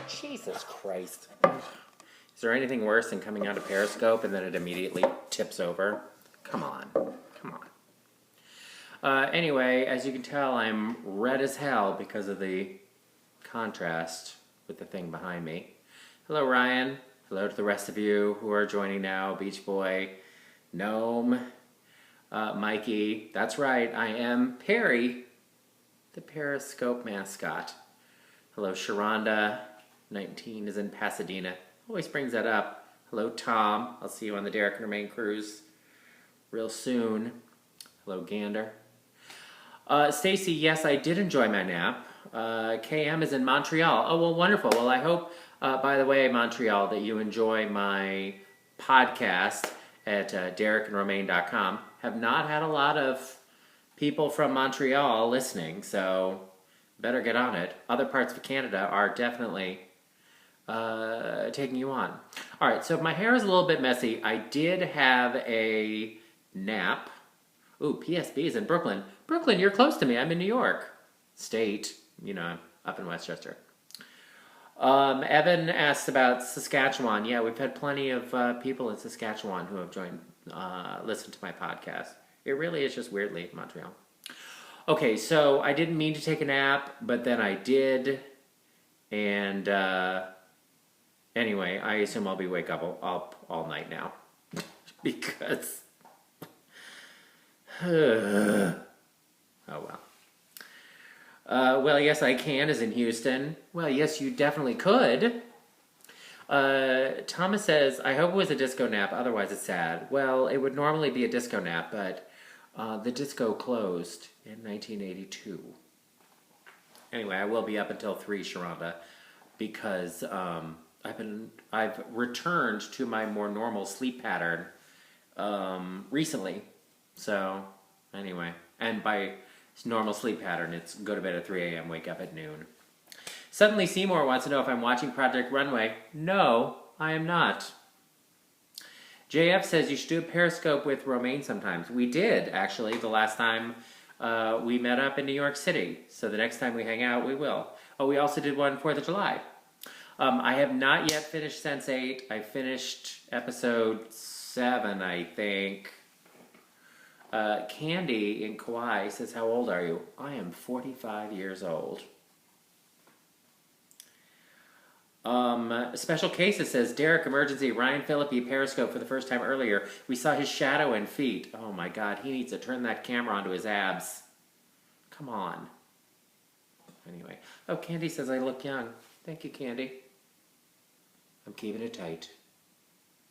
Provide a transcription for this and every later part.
Jesus Christ. Is there anything worse than coming onto Periscope and then it immediately tips over? Come on. Come on. Anyway, as you can tell, I'm red as hell because of the contrast with the thing behind me. Hello, Ryan. Hello to the rest of you who are joining now. Beach Boy, Gnome, Mikey. That's right, I am Perry, the Periscope mascot. Hello, Sharonda. 19 is in Pasadena. Always brings that up. Hello, Tom. I'll see you on the Derek and Romaine cruise real soon. Hello, Gander. Stacy, yes, I did enjoy my nap. KM is in Montreal. Oh, well, wonderful. Well, I hope, by the way, Montreal, that you enjoy my podcast at derekandromaine.com. Have not had a lot of people from Montreal listening, so better get on it. Other parts of Canada are definitely taking you on. All right, so if my hair is a little bit messy, I did have a nap. Ooh, PSB is in Brooklyn. Brooklyn, you're close to me. I'm in New York State. You know, I'm up in Westchester. Evan asked about Saskatchewan. Yeah, we've had plenty of people in Saskatchewan who have joined, listened to my podcast. It really is just weirdly Montreal. Okay, so I didn't mean to take a nap, but then I did. And anyway, I assume I'll be wake up all night now. Because... oh, well. Well, yes, I can is in Houston. Well, yes, you definitely could. Thomas says, I hope it was a disco nap, otherwise it's sad. Well, it would normally be a disco nap, but the disco closed in 1982. Anyway, I will be up until 3, Sharonda, because I've returned to my more normal sleep pattern recently. So, anyway, and by normal sleep pattern, it's go to bed at 3 a.m., wake up at noon. Suddenly Seymour wants to know if I'm watching Project Runway. No, I am not. JF says you should do a Periscope with Romaine sometimes. We did, actually, the last time we met up in New York City. So the next time we hang out, we will. Oh, we also did one 4th of July. I have not yet finished Sense8. I finished episode 7, I think. Candy in Kauai says, how old are you? I am 45 years old. Special Cases says, Derek, emergency, Ryan Philippi, Periscope for the first time earlier. We saw his shadow and feet. Oh my God, he needs to turn that camera onto his abs. Come on. Anyway. Oh, Candy says I look young. Thank you, Candy. I'm keeping it tight.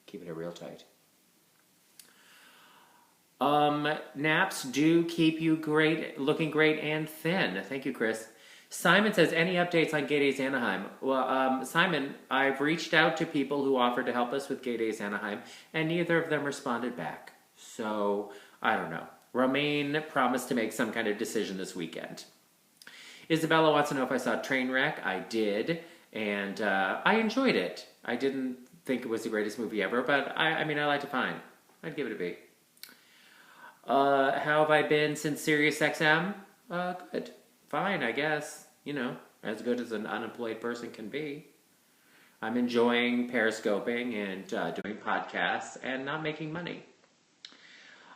Keeping it real tight. Naps do keep you great, looking great and thin. Thank you, Chris. Simon says, any updates on Gay Days Anaheim? Well, Simon, I've reached out to people who offered to help us with Gay Days Anaheim, and neither of them responded back. So, I don't know. Romaine promised to make some kind of decision this weekend. Isabella wants to know if I saw Trainwreck. I did, and I enjoyed it. I didn't think it was the greatest movie ever, but I mean, I liked it fine. I'd give it a B. How have I been since SiriusXM? Good. Fine, I guess. You know, as good as an unemployed person can be. I'm enjoying periscoping and doing podcasts and not making money.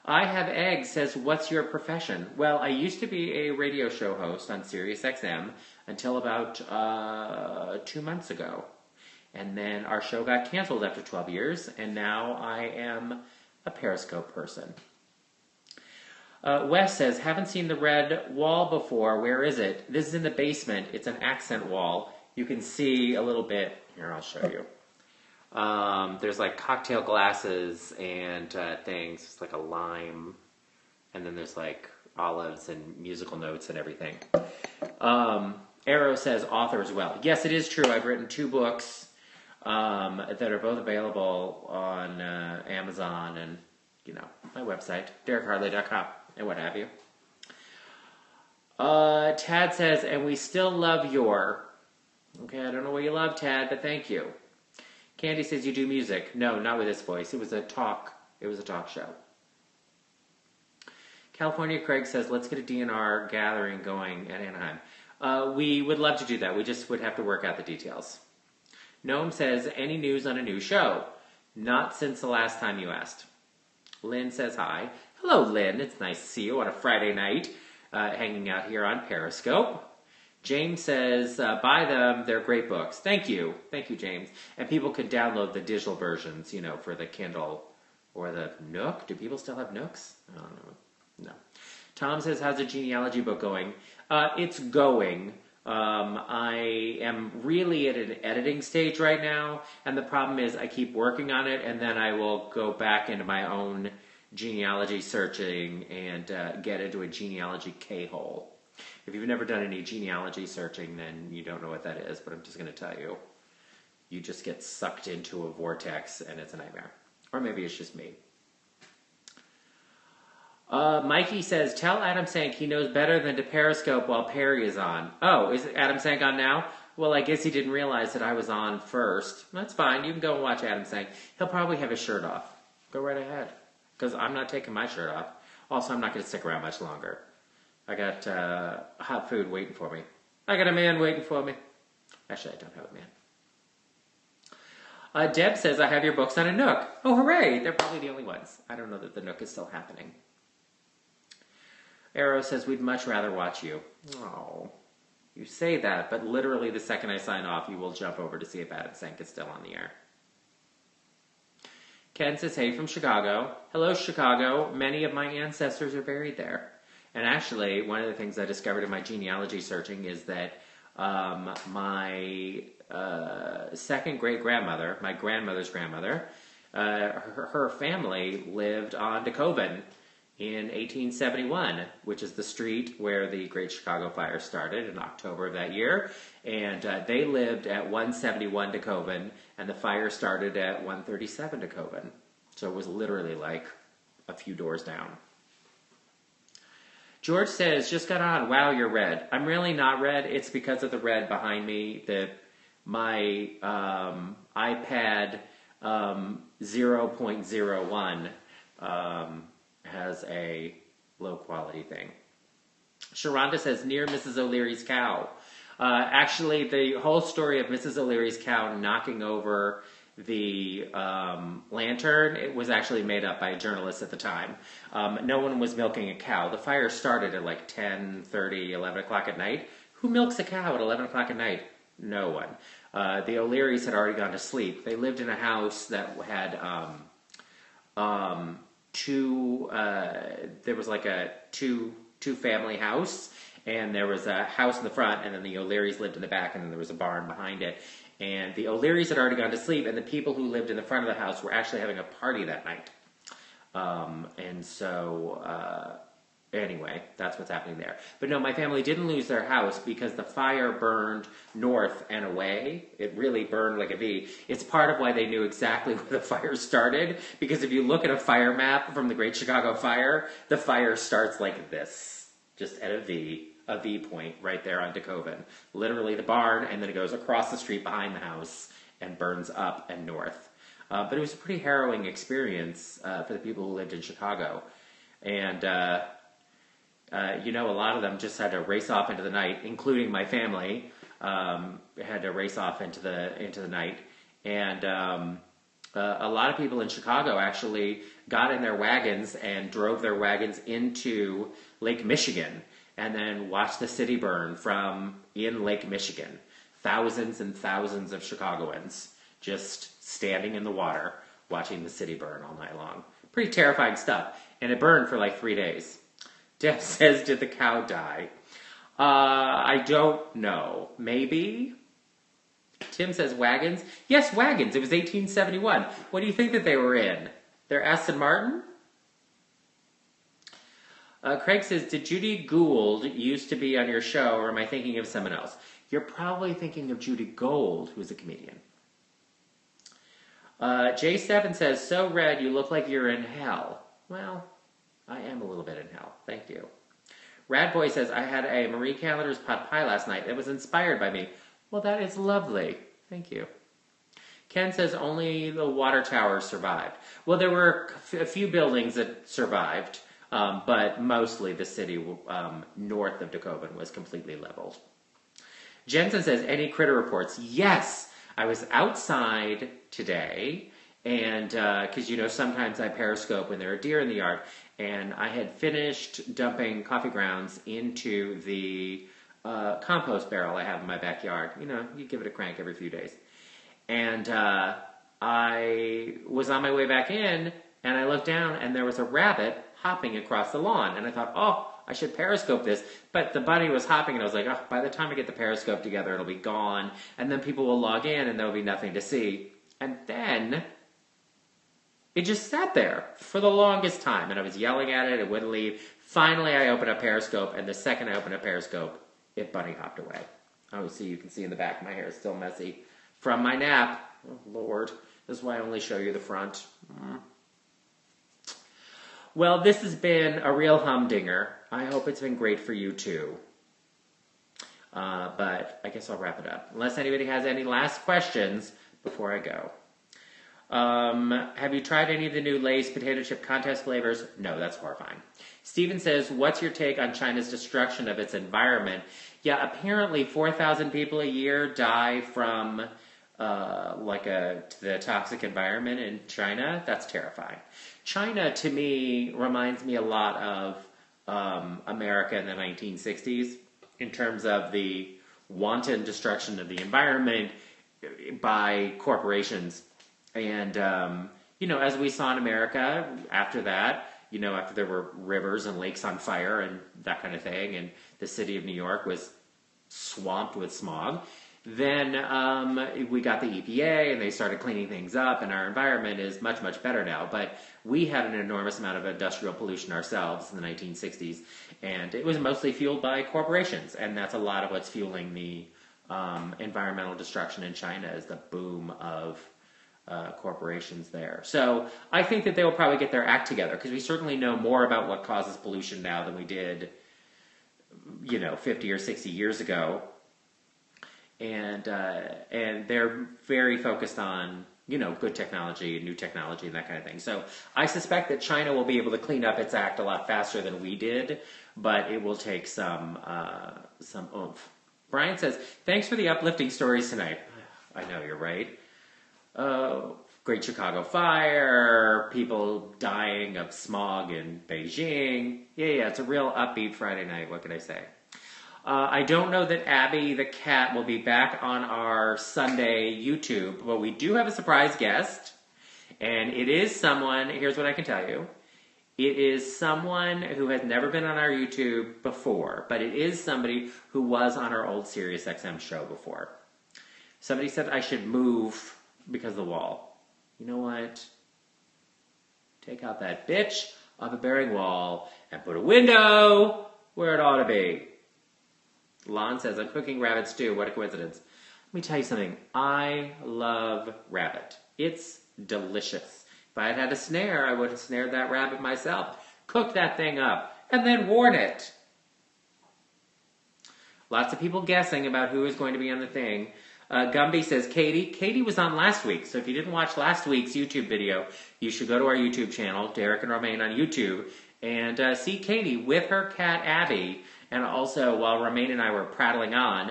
I Have Eggs says, what's your profession? Well, I used to be a radio show host on SiriusXM until about 2 months ago. And then our show got canceled after 12 years, and now I am a Periscope person. Wes says, haven't seen the red wall before. Where is it? This is in the basement. It's an accent wall. You can see a little bit. Here, I'll show you. There's like cocktail glasses and things. It's like a lime. And then there's like olives and musical notes and everything. Arrow says author as well. Yes, it is true. I've written 2 books that are both available on Amazon and, you know, my website, derekhartley.com. And what have you. Tad says, and we still love your... Okay, I don't know what you love, Tad, but thank you. Candy says you do music. No, not with this voice. It was a talk show. California Craig says, let's get a DNR gathering going at Anaheim. We would love to do that. We just would have to work out the details. Noam says, any news on a new show? Not since the last time you asked. Lynn says hi. Hello, Lynn. It's nice to see you on a Friday night, hanging out here on Periscope. James says, buy them. They're great books. Thank you. Thank you, James. And people can download the digital versions, for the Kindle or the Nook. Do people still have Nooks? I don't know. No. Tom says, how's the genealogy book going? It's going. I am really at an editing stage right now, and the problem is I keep working on it, and then I will go back into my own genealogy searching and get into a genealogy K-hole. If you've never done any genealogy searching, then you don't know what that is, but I'm just going to tell you. You just get sucked into a vortex, and it's a nightmare. Or maybe it's just me. Mikey says, tell Adam Sank he knows better than to Periscope while Perry is on. Oh, is Adam Sank on now? Well, I guess he didn't realize that I was on first. That's fine. You can go and watch Adam Sank. He'll probably have his shirt off. Go right ahead. Because I'm not taking my shirt off. Also, I'm not going to stick around much longer. I got hot food waiting for me. I got a man waiting for me. Actually, I don't have a man. Deb says, I have your books on a Nook. Oh, hooray! They're probably the only ones. I don't know that the Nook is still happening. Arrow says, we'd much rather watch you. Oh, you say that, but literally the second I sign off, you will jump over to see if Adam Sank is still on the air. Ken says, hey from Chicago. Hello, Chicago. Many of my ancestors are buried there. And actually, one of the things I discovered in my genealogy searching is that my second great-grandmother, my grandmother's grandmother, her family lived on DeKoven in 1871, which is the street where the Great Chicago Fire started in October of that year. And they lived at 171 DeKoven, and the fire started at 137 DeKoven. So it was literally like a few doors down. George says, just got on. Wow, you're red. I'm really not red. It's because of the red behind me that my iPad 0.01 has a low quality thing. Sharonda says, near Mrs. O'Leary's cow. Actually, the whole story of Mrs. O'Leary's cow knocking over the lantern, it was actually made up by a journalist at the time. No one was milking a cow. The fire started at like 10:30, 11 o'clock at night. Who milks a cow at 11 o'clock at night? No one. The O'Learys had already gone to sleep. They lived in a house that had there was like a two family house, and there was a house in the front, and then the O'Learys lived in the back, and then there was a barn behind it. And the O'Learys had already gone to sleep, and the people who lived in the front of the house were actually having a party that night. Anyway, that's what's happening there. But no, my family didn't lose their house because the fire burned north and away. It really burned like a V. It's part of why they knew exactly where the fire started, because if you look at a fire map from the Great Chicago Fire, the fire starts like this, just at a V point right there on DeKoven. Literally the barn, and then it goes across the street behind the house and burns up and north. But it was a pretty harrowing experience for the people who lived in Chicago. And a lot of them just had to race off into the night, including my family, had to race off into the night. And a lot of people in Chicago actually got in their wagons and drove their wagons into Lake Michigan and then watched the city burn from in Lake Michigan. Thousands and thousands of Chicagoans just standing in the water watching the city burn all night long. Pretty terrifying stuff. And it burned for like 3 days. Deb says, did the cow die? I don't know. Maybe? Tim says, wagons? Yes, wagons. It was 1871. What do you think that they were in? They're Aston Martin? Craig says, did Judy Gould used to be on your show, or am I thinking of someone else? You're probably thinking of Judy Gold, who's a comedian. J7 says, so red, you look like you're in hell. Well, I am a little bit in hell. Thank you. Radboy says, I had a Marie Callender's pot pie last night. It was inspired by me. Well, that is lovely. Thank you. Ken says, only the water tower survived. Well, there were a few buildings that survived, but mostly the city north of DeKoven was completely leveled. Jensen says, any critter reports? Yes! I was outside today, and because sometimes I periscope when there are deer in the yard, and I had finished dumping coffee grounds into the compost barrel I have in my backyard. You give it a crank every few days. And I was on my way back in, and I looked down, and there was a rabbit hopping across the lawn. And I thought, oh, I should periscope this. But the bunny was hopping, and I was like, oh, by the time I get the periscope together, it'll be gone. And then people will log in, and there'll be nothing to see. And then it just sat there for the longest time. And I was yelling at it. It wouldn't leave. Finally, I opened up Periscope. And the second I opened up Periscope, it bunny hopped away. Oh, see, you can see in the back, my hair is still messy from my nap. Oh, Lord. This is why I only show you the front. Well, this has been a real humdinger. I hope it's been great for you, too. But I guess I'll wrap it up. Unless anybody has any last questions before I go. Have you tried any of the new Lay's potato chip contest flavors? No, that's horrifying. Steven says, what's your take on China's destruction of its environment? Yeah, apparently 4,000 people a year die from the toxic environment in China. That's terrifying. China, to me, reminds me a lot of America in the 1960s in terms of the wanton destruction of the environment by corporations. And, as we saw in America after that, after there were rivers and lakes on fire and that kind of thing, and the city of New York was swamped with smog, then we got the EPA and they started cleaning things up, and our environment is much, much better now. But we had an enormous amount of industrial pollution ourselves in the 1960s, and it was mostly fueled by corporations, and that's a lot of what's fueling the environmental destruction in China is the boom of corporations there. So I think that they will probably get their act together, because we certainly know more about what causes pollution now than we did, 50 or 60 years ago. And they're very focused on, good technology and new technology and that kind of thing. So I suspect that China will be able to clean up its act a lot faster than we did, but it will take some oomph. Brian says, thanks for the uplifting stories tonight. I know, you're right. Great Chicago Fire, people dying of smog in Beijing. Yeah, it's a real upbeat Friday night. What can I say? I don't know that Abby the cat will be back on our Sunday YouTube, but we do have a surprise guest, and it is someone, here's what I can tell you. It is someone who has never been on our YouTube before, but it is somebody who was on our old SiriusXM show before. Somebody said I should move because of the wall. You know what? Take out that bitch of a bearing wall and put a window where it ought to be. Lon says, I'm cooking rabbit stew. What a coincidence. Let me tell you something. I love rabbit. It's delicious. If I had had a snare, I would have snared that rabbit myself, cooked that thing up, and then worn it. Lots of people guessing about who is going to be on the thing. Gumby says, Katie. Katie was on last week, so if you didn't watch last week's YouTube video, you should go to our YouTube channel, Derek and Romaine on YouTube, and see Katie with her cat, Abby. And also, while Romaine and I were prattling on,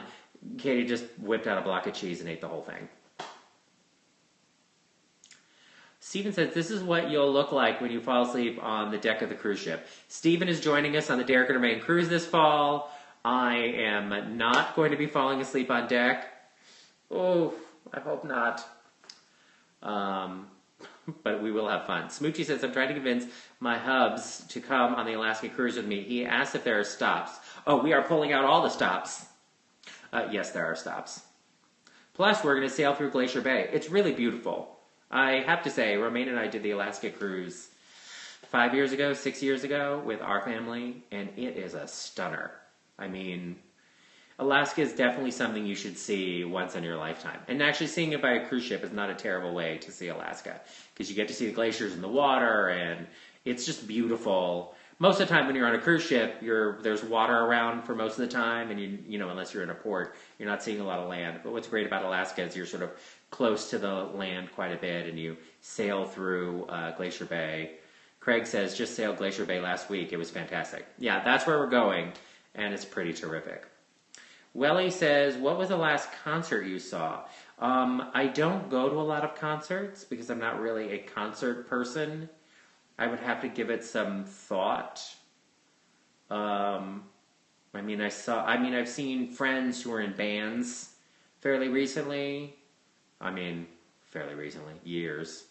Katie just whipped out a block of cheese and ate the whole thing. Stephen says, this is what you'll look like when you fall asleep on the deck of the cruise ship. Stephen is joining us on the Derek and Romaine cruise this fall. I am not going to be falling asleep on deck. Oh, I hope not. But we will have fun. Smoochie says, I'm trying to convince my hubs to come on the Alaska cruise with me. He asked if there are stops. Oh, we are pulling out all the stops. Yes, there are stops. Plus, we're going to sail through Glacier Bay. It's really beautiful. I have to say, Romaine and I did the Alaska cruise 5 years ago, 6 years ago with our family, and it is a stunner. I mean, Alaska is definitely something you should see once in your lifetime. And actually seeing it by a cruise ship is not a terrible way to see Alaska, because you get to see the glaciers in the water, and it's just beautiful. Most of the time when you're on a cruise ship, there's water around for most of the time, and you know, unless you're in a port, you're not seeing a lot of land. But what's great about Alaska is you're sort of close to the land quite a bit, and you sail through Glacier Bay. Craig says, just sailed Glacier Bay last week. It was fantastic. Yeah, that's where we're going, and it's pretty terrific. Welly says, what was the last concert you saw? I don't go to a lot of concerts because I'm not really a concert person. I would have to give it some thought. I've seen friends who are in bands fairly recently. Years.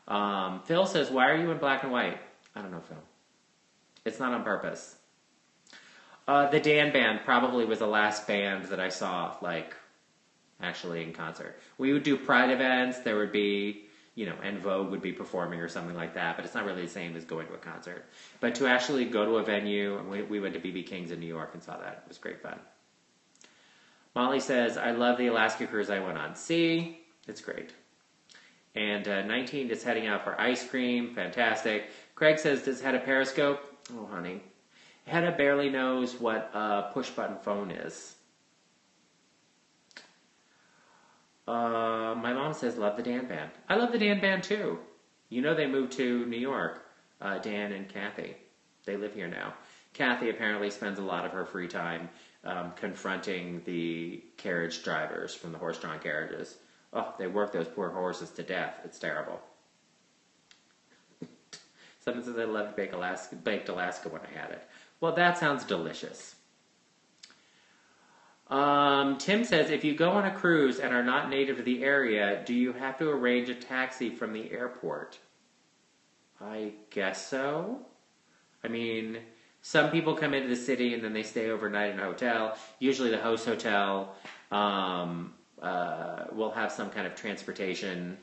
Phil says, why are you in black and white? I don't know, Phil. It's not on purpose. The Dan Band probably was the last band that I saw, actually in concert. We would do Pride events. There would be, En Vogue would be performing or something like that, but it's not really the same as going to a concert. But to actually go to a venue, and we went to B.B. King's in New York and saw that. It was great fun. Molly says, I love the Alaska cruise I went on. See? It's great. And 19 is heading out for ice cream. Fantastic. Craig says, does Hedda Periscope? Oh, honey. Hedda barely knows what a push-button phone is. My mom says, love the Dan Band. I love the Dan Band, too. They moved to New York, Dan and Kathy. They live here now. Kathy apparently spends a lot of her free time confronting the carriage drivers from the horse-drawn carriages. Oh, they work those poor horses to death. It's terrible. Someone says I loved baked Alaska when I had it. Well, that sounds delicious. Tim says, if you go on a cruise and are not native to the area, do you have to arrange a taxi from the airport? I guess so. Some people come into the city and then they stay overnight in a hotel. Usually the host hotel will have some kind of transportation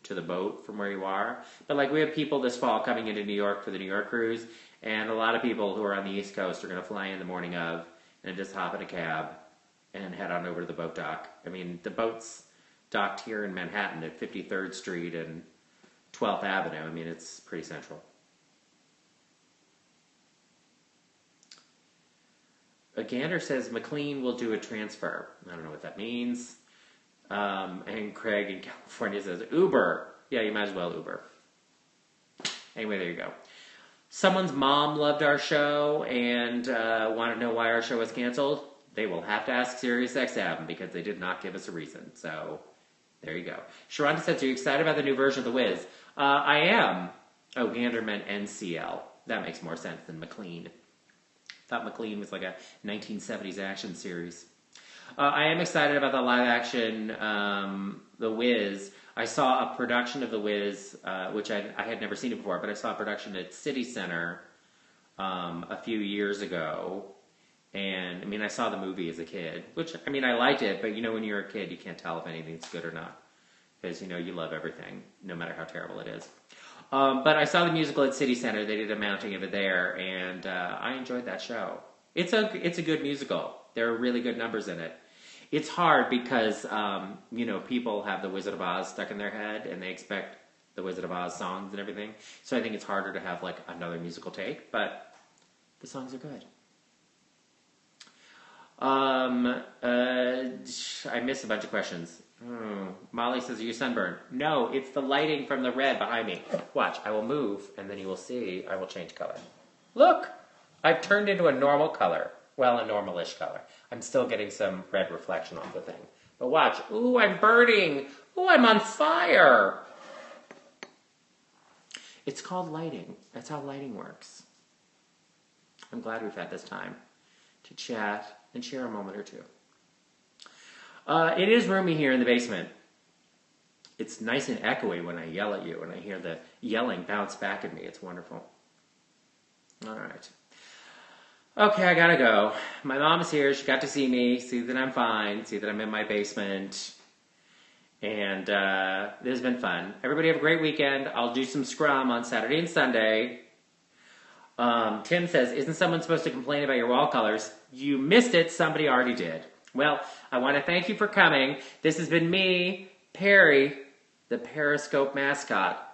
to the boat from where you are. But we have people this fall coming into New York for the New York cruise, and a lot of people who are on the East Coast are going to fly in the morning of and just hop in a cab and head on over to the boat dock. The boat's docked here in Manhattan at 53rd Street and 12th Avenue. It's pretty central. Gander says McLean will do a transfer. I don't know what that means. And Craig in California says Uber. Yeah, you might as well Uber. Anyway, there you go. Someone's mom loved our show and wanted to know why our show was canceled. They will have to ask SiriusXM because they did not give us a reason. So, there you go. Sharonda says, are you excited about the new version of The Wiz? I am. Oh, Gander meant NCL. That makes more sense than McLean. Thought McLean was like a 1970s action series. I am excited about the live action The Wiz. I saw a production of The Wiz, which I had never seen it before, but I saw a production at City Center a few years ago. And, I saw the movie as a kid, which, I liked it, but, when you're a kid, you can't tell if anything's good or not. Because, you love everything, no matter how terrible it is. But I saw the musical at City Center. They did a mounting of it there, and I enjoyed that show. It's a good musical. There are really good numbers in it. It's hard because, people have The Wizard of Oz stuck in their head, and they expect the Wizard of Oz songs and everything. So I think it's harder to have, another musical take, but the songs are good. I missed a bunch of questions. Molly says, are you sunburned? No, it's the lighting from the red behind me. Watch, I will move, and then you will see I will change color. Look! I've turned into a normal color. Well, a normal-ish color. I'm still getting some red reflection on the thing. But watch. Ooh, I'm burning! Ooh, I'm on fire! It's called lighting. That's how lighting works. I'm glad we've had this time to chat and share a moment or two. It is roomy here in the basement. It's nice and echoey when I yell at you, and I hear the yelling bounce back at me. It's wonderful. All right. Okay, I gotta go. My mom is here. She got to see me, see that I'm fine, see that I'm in my basement. And this has been fun. Everybody have a great weekend. I'll do some scrum on Saturday and Sunday. Tim says, isn't someone supposed to complain about your wall colors? You missed it. Somebody already did. Well, I want to thank you for coming. This has been me, Perry, the Periscope mascot.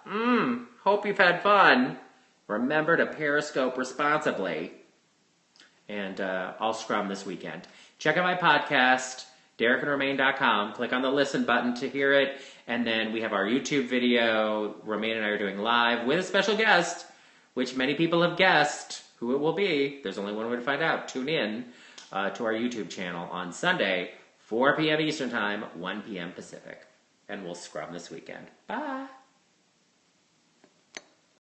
Hope you've had fun. Remember to Periscope responsibly. And I'll scrum this weekend. Check out my podcast, DerekandRomaine.com. Click on the listen button to hear it. And then we have our YouTube video. Romaine and I are doing live with a special guest, which many people have guessed who it will be. There's only one way to find out. Tune in. to our YouTube channel on Sunday, 4 p.m. Eastern Time, 1 p.m. Pacific. And we'll scrum this weekend. Bye!